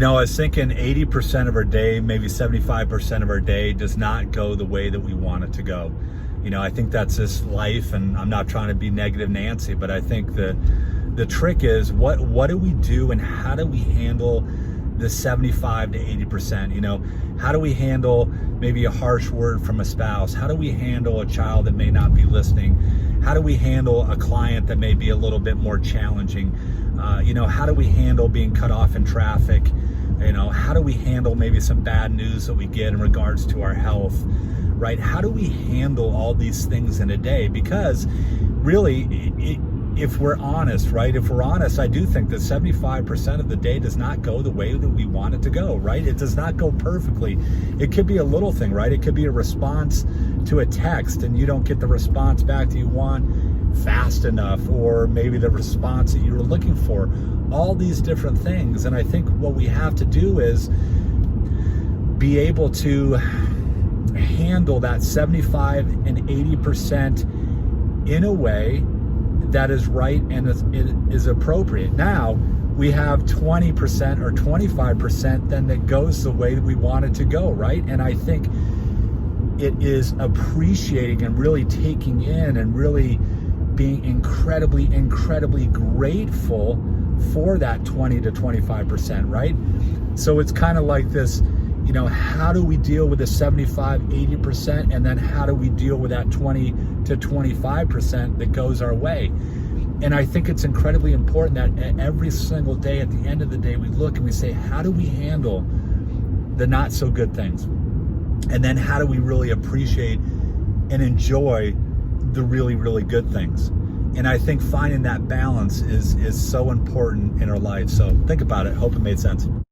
I was thinking 80% of our day, maybe 75% of our day does not go the way that we want it to go. I think that's just life, and I'm not trying to be negative Nancy, but I think the trick is what do we do and how do we handle the 75 to 80%? How do we handle maybe a harsh word from a spouse? How do we handle a child that may not be listening? How do we handle a client that may be a little bit more challenging? How do we handle being cut off in traffic? How do we handle maybe some bad news that we get in regards to our health, right? How do we handle all these things in a day? Because really, if we're honest, right? If we're honest, I do think that 75% of the day does not go the way that we want it to go, right? It does not go perfectly. It could be a little thing, right? It could be a response to a text and you don't get the response back that you want fast enough, or maybe the response that you were looking for. All these different things. And I think what we have to do is be able to handle that 75 and 80% in a way that is right and is appropriate. Now, we have 20% or 25% then that goes the way that we want it to go, right? And I think it is appreciating and really taking in and really being incredibly, incredibly grateful for that 20 to 25%, right? So it's kind of like this, how do we deal with the 75, 80%, and then how do we deal with that 20 to 25% that goes our way? And I think it's incredibly important that every single day, at the end of the day, we look and we say, how do we handle the not so good things? And then how do we really appreciate and enjoy the really, really good things? And I think finding that balance is so important in our life. So think about it. Hope it made sense.